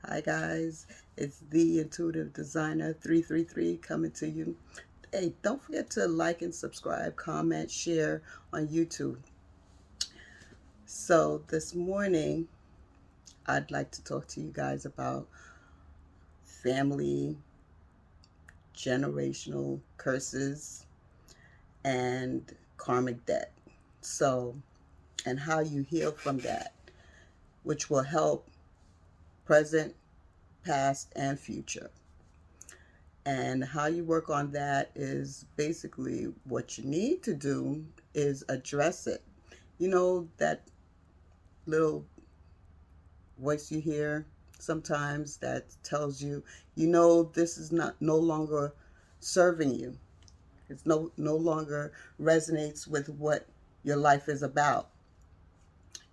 Hi guys, it's the Intuitive Designer 333 coming to you. Hey, don't forget to like and subscribe, comment, share on YouTube. So, this morning, I'd like to talk to you guys about family, generational curses, and karmic debt. So, and how you heal from that, which will help present, past, and future. And how you work on that is basically what you need to do is address it. You know, that little voice you hear sometimes that tells you, this is not no longer serving you. It's no longer resonates with what your life is about.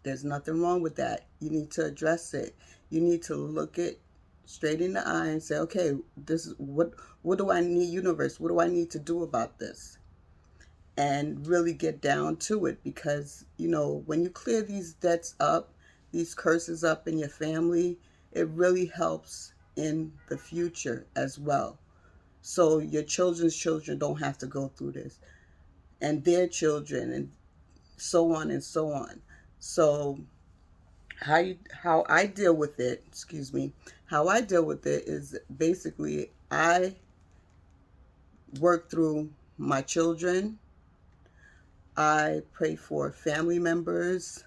There's nothing wrong with that. You need to address it. You need to look it straight in the eye and say, okay, this is what do I need, universe? What do I need to do about this? And really get down to it, because when you clear these debts up, these curses up in your family, it really helps in the future as well. So your children's children don't have to go through this, and their children, and so on and so on. So how I deal with it, excuse me, how I deal with it is basically I work through my children. I pray for family members.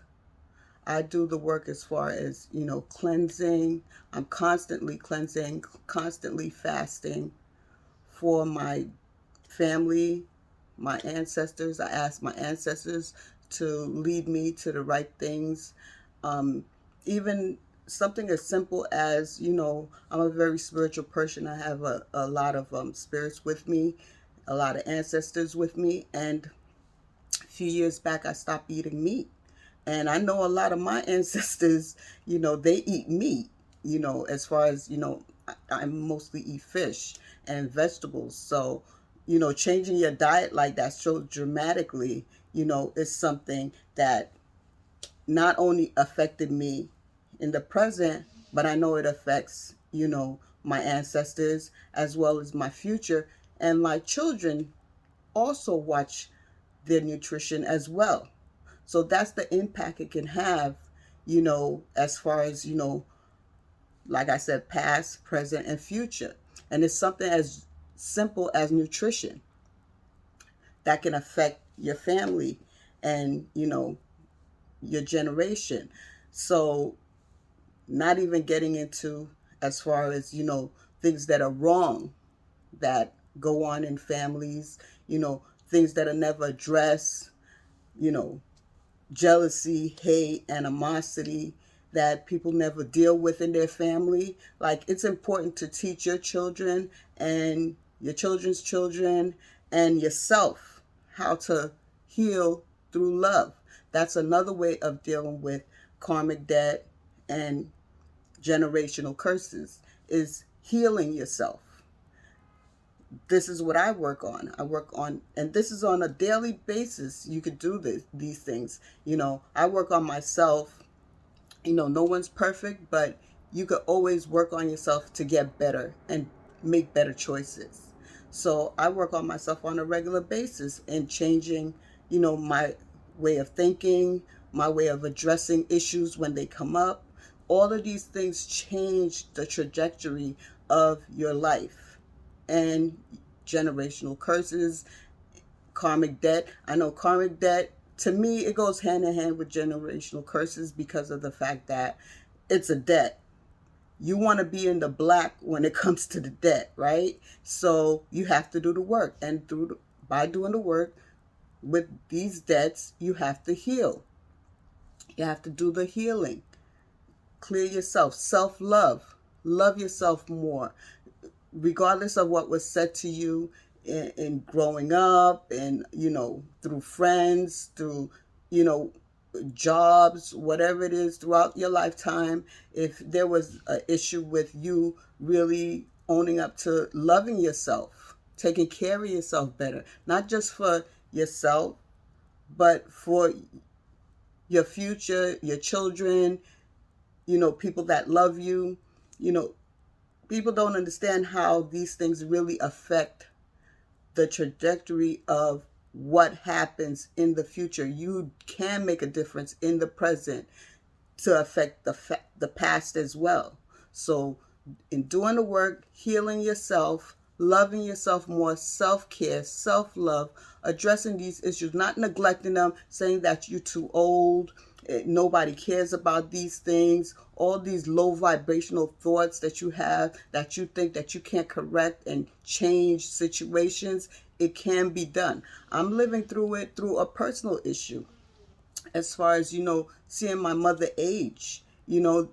I do the work as far as, cleansing. I'm constantly cleansing, constantly fasting for my family, my ancestors. I ask my ancestors to lead me to the right things. Um, Even something as simple as, I'm a very spiritual person. I have a lot of spirits with me, a lot of ancestors with me. And a few years back, I stopped eating meat. And I know a lot of my ancestors, they eat meat, as far as, I mostly eat fish and vegetables. So, changing your diet like that so dramatically, is something that not only affected me in the present, but I know it affects, my ancestors as well as my future. And my children also watch their nutrition as well. So that's the impact it can have, as far as, like I said, past, present, and future. And it's something as simple as nutrition that can affect your family and, your generation. So, not even getting into as far as, things that are wrong that go on in families, things that are never addressed, you know, jealousy, hate, animosity that people never deal with in their family. Like, it's important to teach your children and your children's children and yourself how to heal through love. That's another way of dealing with karmic debt and generational curses, is healing yourself. This is what I work on. I work on, and this is on a daily basis. You could do these things. I work on myself. No one's perfect, but you could always work on yourself to get better and make better choices. So I work on myself on a regular basis and changing, my way of thinking, my way of addressing issues when they come up. All of these things change the trajectory of your life. And generational curses, karmic debt. I know karmic debt, to me, it goes hand in hand with generational curses because of the fact that it's a debt. You want to be in the black when it comes to the debt, right? So you have to do the work, and by doing the work with these debts, you have to heal. You have to do the healing, clear yourself, self-love, love yourself more, regardless of what was said to you in growing up, and through friends, through you know jobs, whatever it is throughout your lifetime. If there was an issue with you really owning up to loving yourself, taking care of yourself better, not just for yourself, but for your future, your children, people that love you, You know, people don't understand how these things really affect the trajectory of what happens in the future. You can make a difference in the present to affect the past as well. So, in doing the work, healing yourself, loving yourself more, self care, self love, addressing these issues, not neglecting them, saying that you're too old, nobody cares about these things, all these low vibrational thoughts that you have that you think that you can't correct and change situations. It can be done. I'm living through it through a personal issue as far as, seeing my mother age.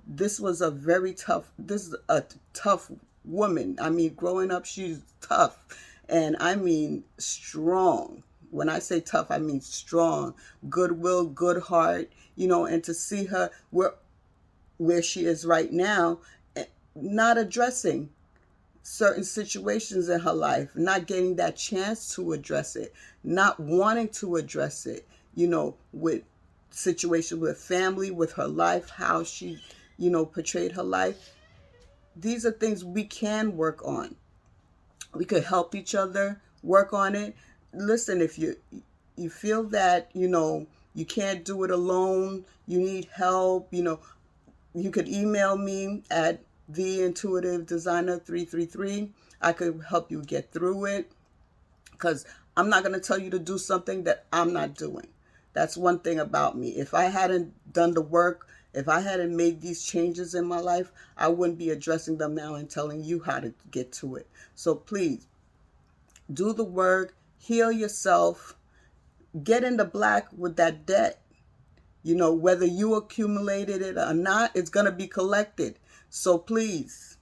This was a very tough, this is a tough woman. I mean, growing up, she's tough, and I mean strong. When I say tough, I mean strong, goodwill, good heart. And to see her where she is right now, not addressing certain situations in her life, not getting that chance to address it, not wanting to address it, with situation with family, with her life, how she, portrayed her life. These are things we can work on. We could help each other work on it. Listen, if you feel that, you can't do it alone, you need help, you could email me at theintuitivedesigner333. I could help you get through it, because I'm not going to tell you to do something that I'm not doing. That's one thing about me. If I hadn't done the work, if I hadn't made these changes in my life, I wouldn't be addressing them now and telling you how to get to it. So please do the work, heal yourself, get in the black with that debt. Whether you accumulated it or not, it's going to be collected. So please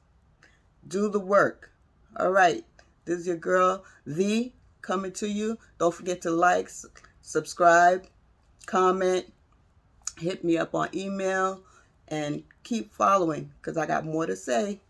do the work. All right. This is your girl, The, coming to you. Don't forget to like, subscribe, comment, hit me up on email, and keep following, because I got more to say.